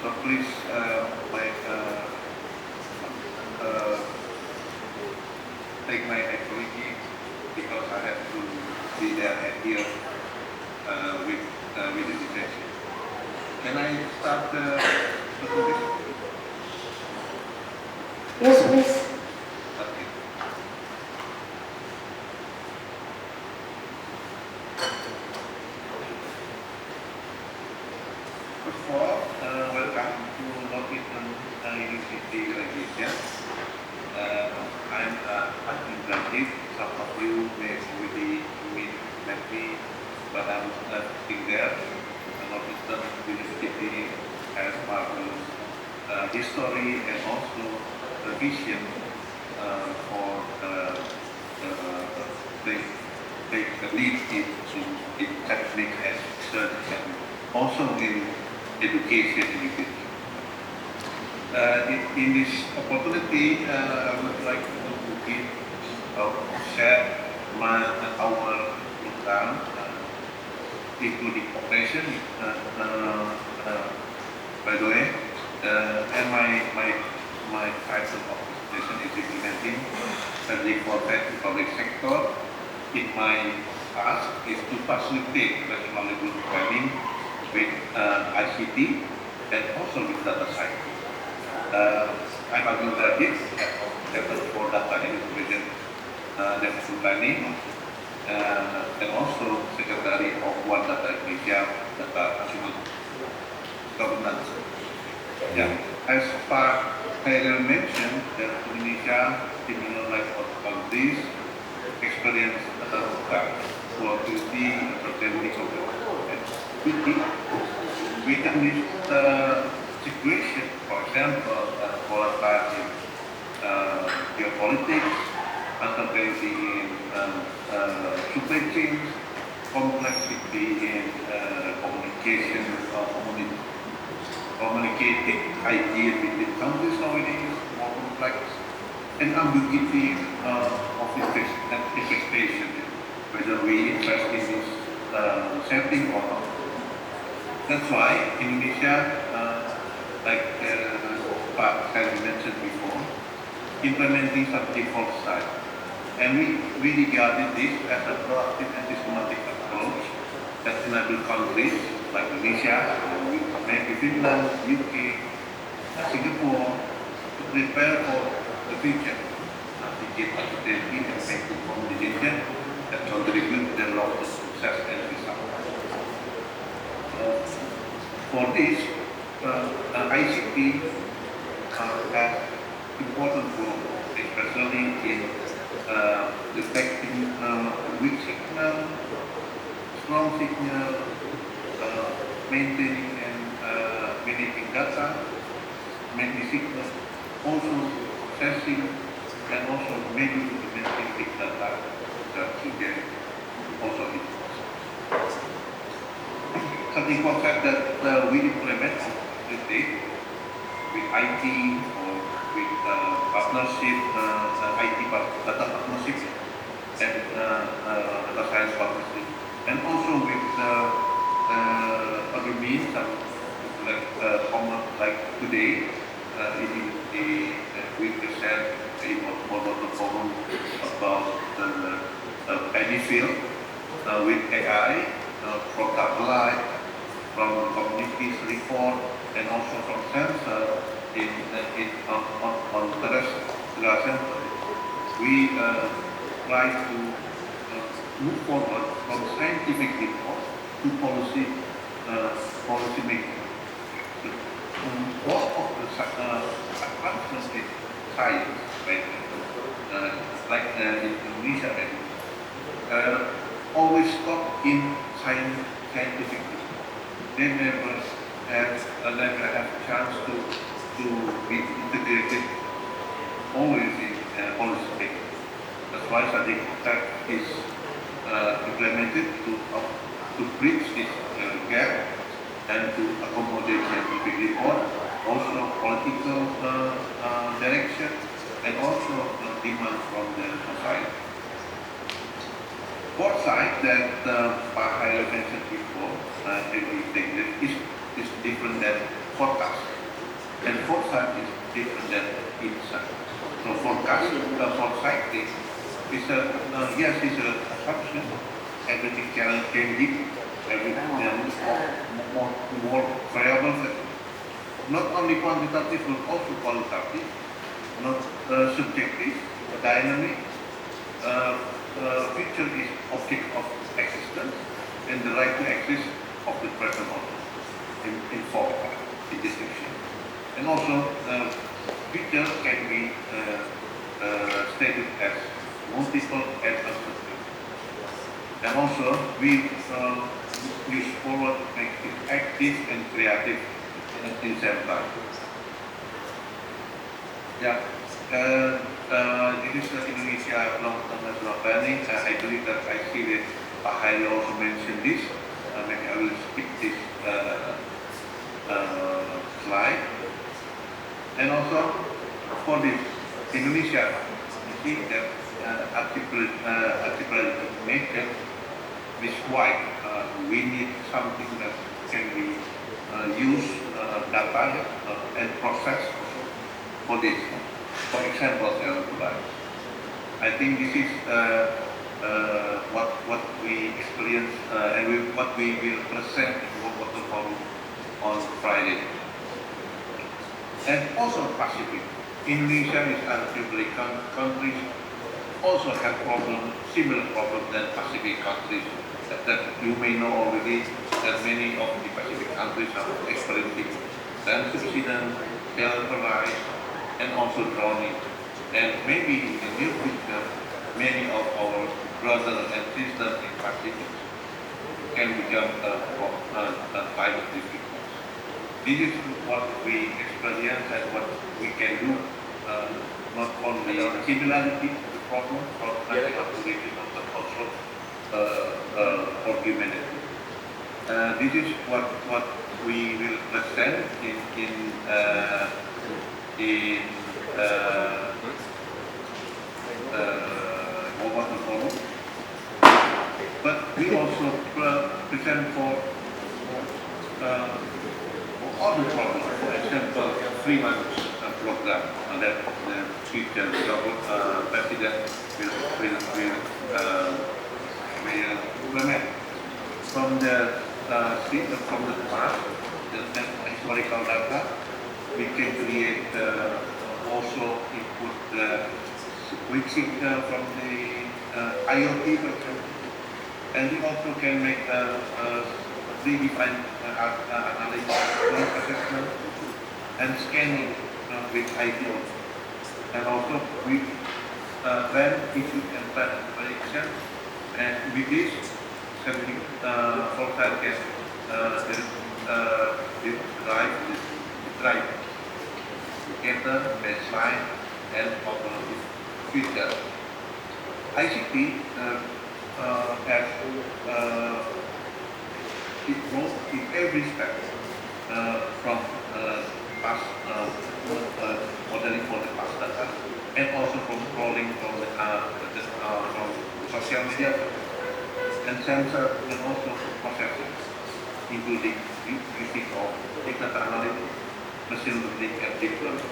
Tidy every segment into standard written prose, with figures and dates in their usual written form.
So please take my apology because I have to be there and here with the session. Can I start the presentation? Yes, please. Okay. First of all, welcome to Northeastern University Indonesia. I'm Indrajit. Some of you may already met me, but I'm sitting there. Northeastern University has marvelous history and also the vision for take the lead in technique and research and also in education. In this opportunity, I would like to give share our program, including operation. By the way, and my title of presentation is implementing strategic warfare to public sector. In my task is to facilitate national level planning with ICT and also with data science. I'm Agung Level for Data and Information National Planning, and also Secretary of One Data Indonesia Data National Governance. Yeah, as Pak Khairil mentioned, that Indonesia, similar like other countries, experience volatility, uncertainty, within this situation, for example, volatile geopolitics, uncertainty in supply chains, complexity in communication, communicating ideas between countries nowadays, more complex, and ambiguity of expectation, whether we invest in this setting or not. That's why Indonesia, like Pak has mentioned before, implementing some default style. And we regarded this as a proactive and systematic approach that enables countries like Indonesia, maybe Finland, UK, Singapore, to prepare for the future, to get uncertainty and make informed decisions that contribute to the long-term success and result. For this, ICT has important role, especially in detecting weak signal, strong signal, maintaining and managing data, managing signal, also processing, and also maybe implementing big data that you get also in. Something concept that we implement today with IT or with partnership, IT data partnership and data science partnership, and also with other means like today we present a model forum about the paddy field with AI, from satellite, from communities report, and also from sensor on terrestrial sensor. We try to move forward from scientific report to policy making. All of the advancements in science, like in Indonesia, always stop in scientific. They never have a chance to be integrated always in policy making. That's why study concept is implemented to bridge this gap and to accommodate scientific report, also political direction, and also demand from the society. Fourth side that Pak Khairil mentioned before, everything that is different than forecast. And foresight is different than insight. So foresighting is yes, it's an assumption. Everything can changing, everything more variables. Not only quantitative but also qualitative, not subjective, dynamic. Future is object of existence, and the right to exist of the present also in foresight, in distinction. And also, future can be stated as multiple and uncertain. And also, we use forward to make it active and creative in the same time. Yeah. This is Indonesia long-term national planning. I believe that I see that Pak Hairi also mentioned this. Maybe I will skip this slide. And also for this Indonesia, you see that articulate nature is wide. We need something that can be used data and process for this. For example, I think this is what we experience and what we will present in World Water Forum on Friday. And also Pacific. Indonesia is arguably countries also have similar problems than Pacific countries. That you may know already that many of the Pacific countries are experiencing land subsidence, elder rise, and also drowning. And maybe in the near future, many of our brothers and sisters in Pacific can become climate difficult. This is what we experience and what we can do, not only similarity to the problem for national regional, but also for humanity. This is what we will present in Water Forum. But we also present for other problems. For example, 3 months program that the future president will implement. From the past, the historical data, we can create also input switching from the IoT, for example, and we also can make predefined analysis, assessment, and scanning with IPO. And also we then issue and plan prediction, and with this, something foresight can drive together baseline and alternative future. ICT has it goes in every step from past modeling for the past data, and also from crawling from from social media and sensor, and also processing, including using of big data analytics, machine learning, and deep learning.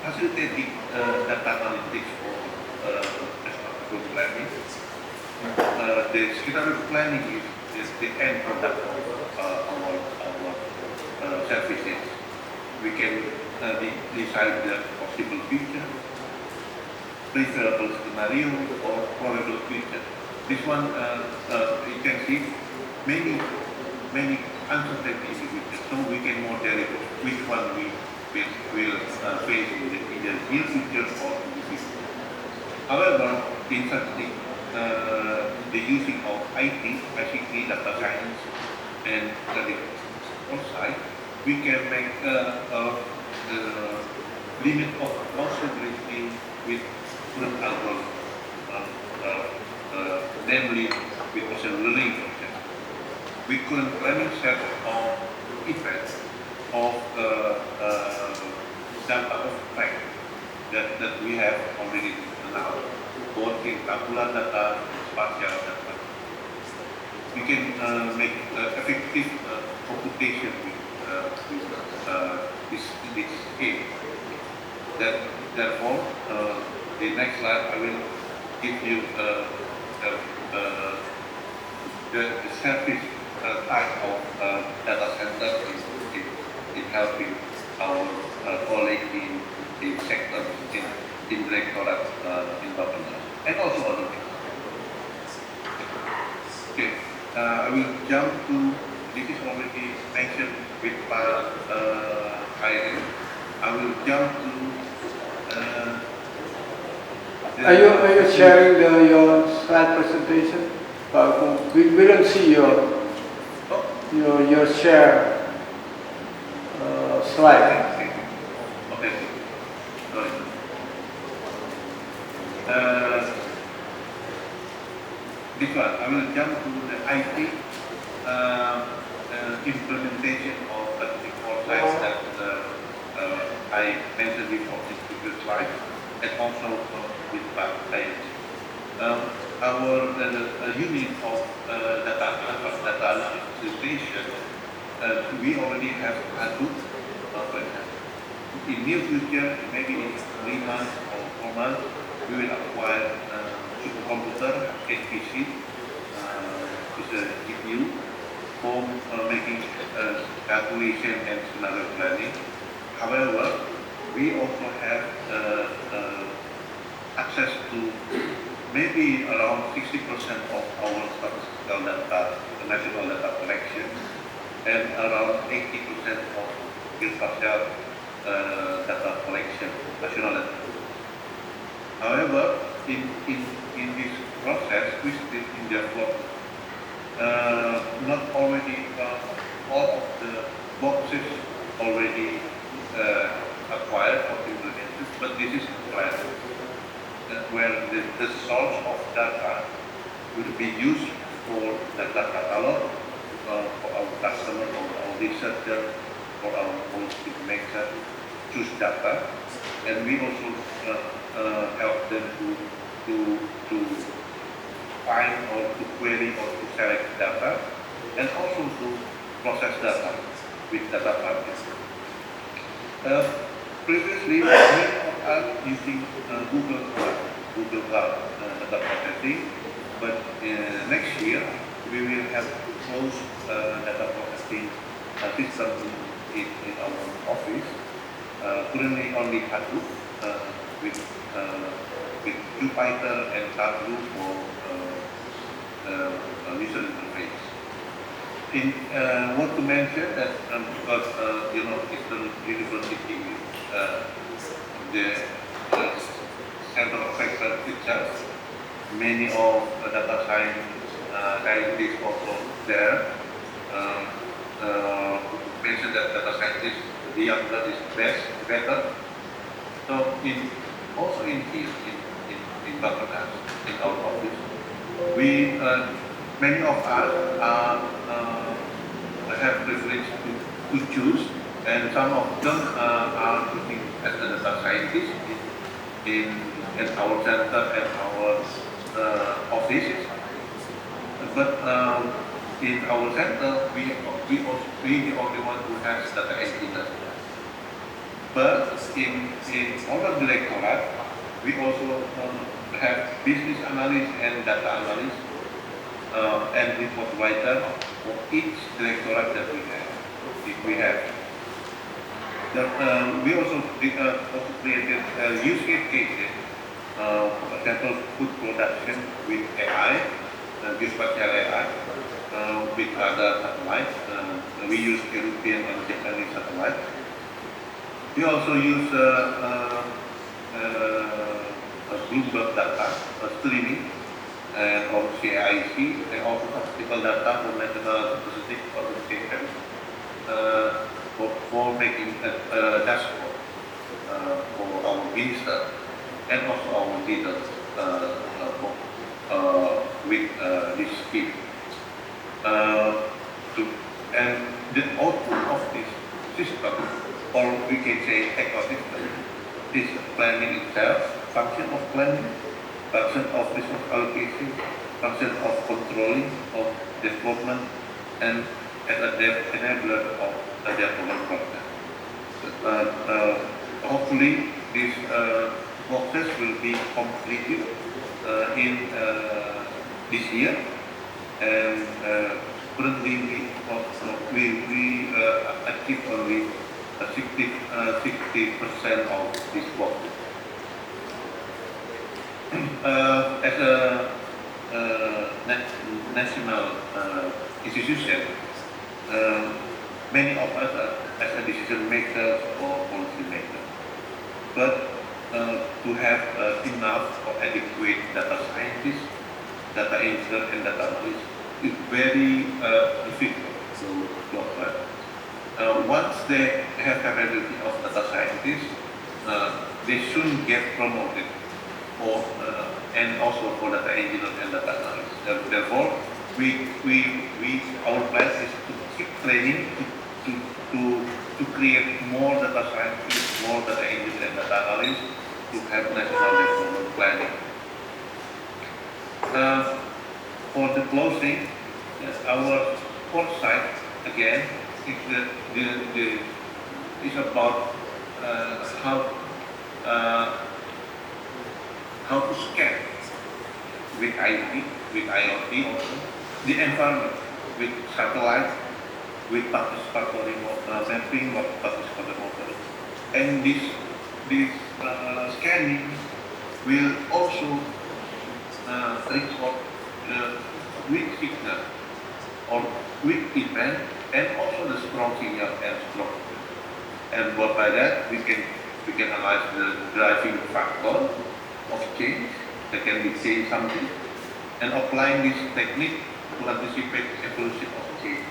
Facilitating data analytics for scenario planning. The scenario planning is the end product of our services. We can decide the possible future, preferable scenario, or probable future. This one, you can see many uncertainties in the future, so we can model it, which one we will face in the near future or in the future. However, in such the using of IT, basically data science and foresight, we can make the limit of possibility with current algorithm, namely with machine learning. We couldn't planning set of effects of data of fact that we have already now, both in tabular data and spatial data. we can make effective computation with this scheme. Therefore, the next slide I will give you the service type of data center in helping our colleagues in sector in directorate in BAPPENAS and also other things. Okay, I will jump to, this is already mentioned with Irene. I will jump to are you sharing your slide presentation? We don't see your share slide. Okay. Sorry. This one, I will jump to the IT implementation of the four slides that I mentioned before in the previous slide, and also with IoT. Our unit of data analysis, we already have Agung. In near future, maybe in 3 months or 4 months, we will acquire supercomputer, HPC, is a GPU for making calculation and scenario planning. However, we also have access to maybe around 60% of our statistical data, national data collection, and around 80% of geospatial data collection, national data. However, in this process, we still in development. Not already all of the boxes already acquired or implemented, but this is the plan where the source of data will be used for data catalog for our customer or our researcher or our policy maker choose data, and we also help them to find or to query or to select data, and also to process data with data partners. Previously, many of us using Google Cloud data processing, but next year we will have close data processing system in our office. Currently only Agung with Jupyter and Tableau for user interface. Want to mention that because Eastern University the center of excellence itself, many of data science scientists also there. Mentioned that data scientists, the younger is better. So also in here in BAPPENAS, in our office, we many of us have privilege to choose, and some of them are working as a data scientist in our center and our offices. But in our center, we the only one who has data engineer. But in our directorate, we also have business analyst and data analyst and report writer for each directorate that we have. We also created use cases, for example, food production with AI, geospatial AI, with other satellites. We use European and Japanese satellites. We also use Bloomberg data, streaming, and or CIC, and also statistical data for national statistic organization for making a dashboard for our minister and also our leaders with this scheme. And the output of this system, or we can say ecosystem, is planning itself, function of planning, function of resource allocation, function of controlling of development and as a enabler of the development process. Hopefully, this process will be completed in this year, and currently we achieve only 60% of this work. As a national institution, many of us are as a decision makers or policy makers, but to have enough or adequate data scientists, data engineers, and data analysts is very difficult to apply. Once they have capability of data scientists, they soon get promoted, or and also for data engineers and data analysts. Therefore, our plan is to keep training to create more data scientists, more data engineers and data analysts to have national development planning. For the closing, our foresight again is about how to scan with IT, with IoT also, the environment with satellite, with participatory mapping of participatory modeling. And this scanning will also record the weak signal or weak event, and also the strong signal and strong event. And by that we can analyze the driving factor of change that can be saying something, and applying this technique to anticipate evolution of change.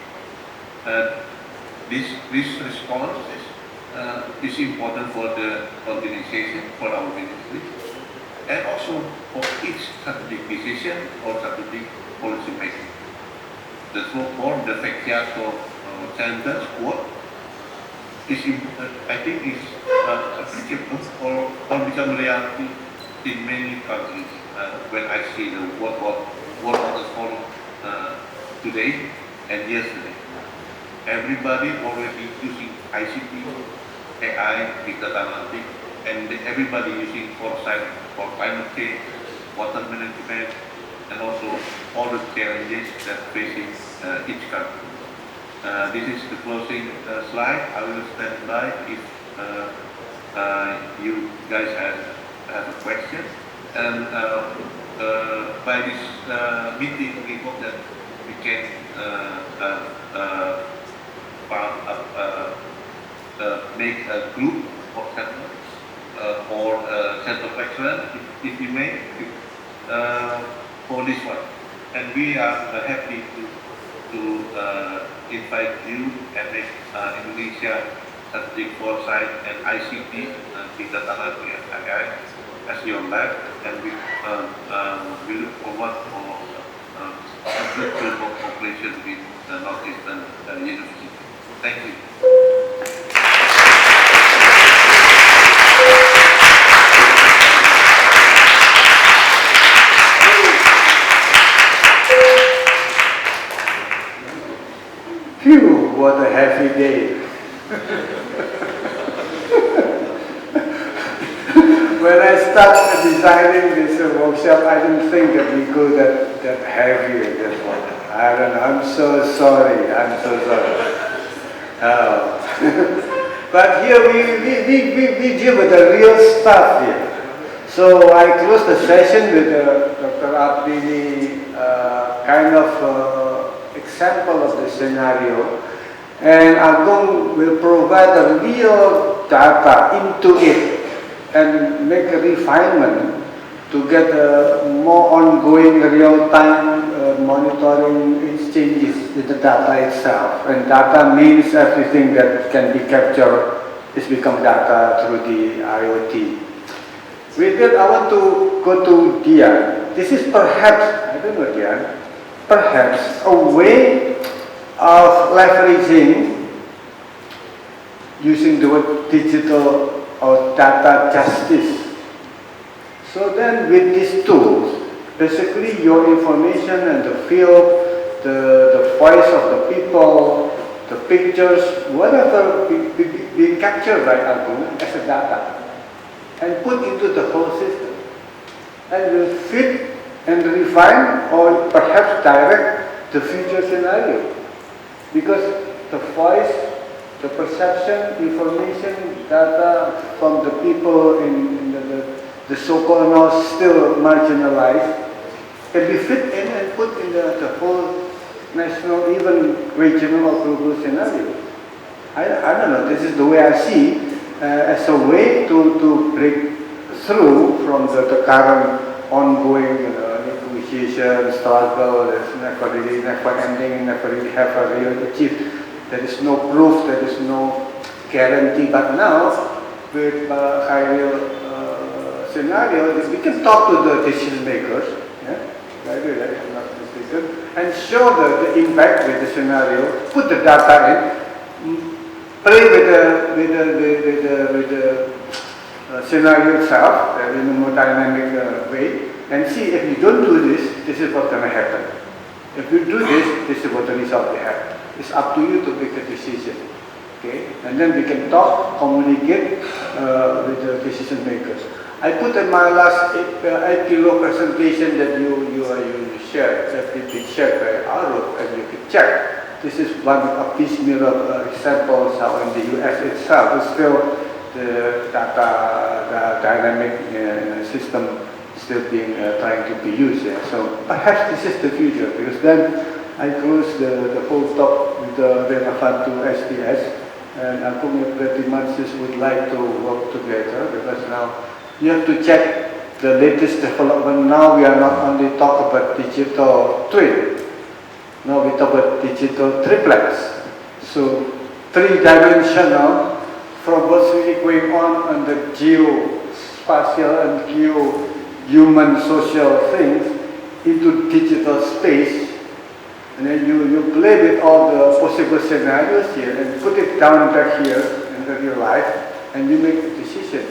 This response is important for the organization, for our ministry, and also for each strategic decision or strategic policy making. The so-called the Vecchiato sentence quote is, I think, is applicable or become reality in many countries. When I see the world orders forum today and yesterday, everybody already using ICT, AI, big data analytics, and everybody using foresight for climate change, water management, and also all the challenges that facing each country. This is the closing slide. I will stand by if you guys have a question. And by this meeting, we hope that we can make a group of centers or center of excellence, if you may, for this one. And we are happy to invite you and make Indonesia strategic foresight and ICT, big data analytics and AI, as your lab, and we look forward for fruitful cooperation with Northeastern University. Thank you. Phew, what a heavy day. When I started designing this workshop, I didn't think that we go that heavy at this one. I don't know, I'm so sorry. But here we deal with the real stuff here. So I close the session with Dr. Abdi kind of example of the scenario, and Agung will provide the real data into it and make a refinement to get more ongoing real-time monitoring exchanges with the data itself. And data means everything that can be captured is become data through the IoT. With that, I want to go to Dian. This is perhaps, I don't know Dian, perhaps a way of leveraging using the word digital or data justice. So then with these tools, basically your information and the feel, the voice of the people, the pictures, whatever being captured by Agung as a data and put into the whole system and will fit and refine or perhaps direct the future scenario. Because the voice, the perception, information, data from the people in the so-called now still marginalized can be fit in and put in the whole national, even regional or global scenario. I don't know, this is the way I see as a way to break through from the current ongoing negotiation, struggle, that's never ending, never really have a real achieve. There is no proof, there is no guarantee. But now, with higher scenario, we can talk to the decision makers, and show the impact with the scenario, put the data in, play with the scenario itself in a more dynamic way, and see if you don't do this, this is what's going to happen. If you do this, this is what the result will have. It's up to you to make a decision. Okay? And then we can talk, communicate with the decision makers. I put in my last 8 kilo presentation that you shared, that it been shared by Agung, and you can check. This is one of piecemeal examples how in the US itself is still the data, the dynamic system still being trying to be used. So perhaps this is the future, because then I close the whole talk with the relevant to SDS, and Agung pretty much just would like to work together, because now you have to check the latest development. Now we are not only talk about digital twin, now we talk about digital triplets. So three-dimensional from what's really going on the geospatial and geo-human social things into digital space. And then you play with all the possible scenarios here and put it down back here in the real life, and you make a decision.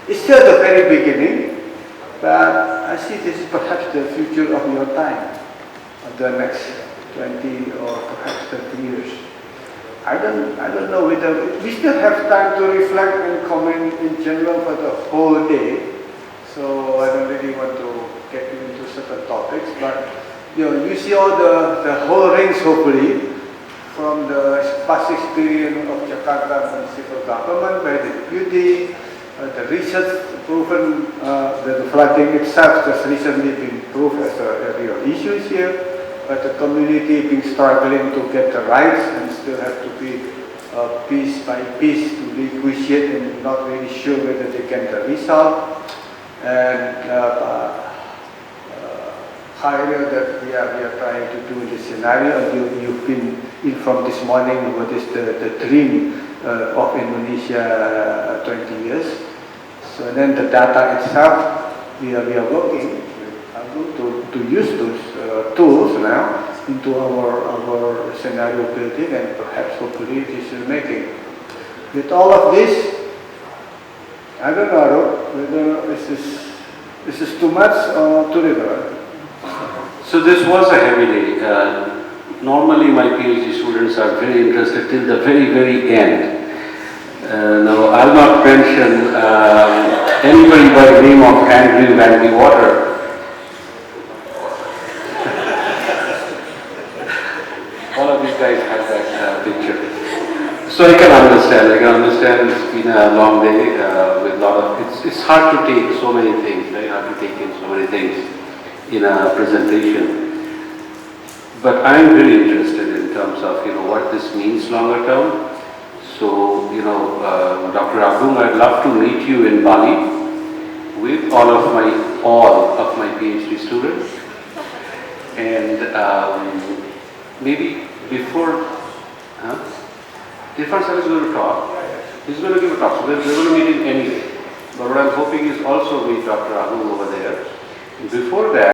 It's still the very beginning, but I see this is perhaps the future of your time, of the next 20 or perhaps 30 years. I don't know whether we still have time to reflect and comment in general for the whole day, so I don't really want to get into certain topics, but you see all the whole range, hopefully, from the past experience of Jakarta municipal government by the deputy, the research proven that the flooding itself just recently been proved as a real issue here, but the community been struggling to get the rights and still have to be piece by piece to negotiate and not really sure whether they get the result. And higher that we are trying to do in this scenario, and you've been in from this morning what is the dream of Indonesia 20 years. So then the data itself, we are working to use those tools now into our scenario building and perhaps hopefully decision making. With all of this, I don't know whether this is too much or too little. So this was a heavy day. Normally my PhD students are very interested till the very, very end. Now I'll not mention anybody by the name of Andrew Van Water. All of these guys have that picture. So I can understand it's been a long day with a lot of, it's hard to take so many things, very hard to take in so many things in a presentation. But I'm very interested in terms of, what this means longer term. So, Dr. Agung, I'd love to meet you in Bali with all of my PhD students. And maybe before, Irfan sir is going to talk. He's going to give a talk. So we're going to meet him anyway. But what I'm hoping is also meet Dr. Agung over there. Before that,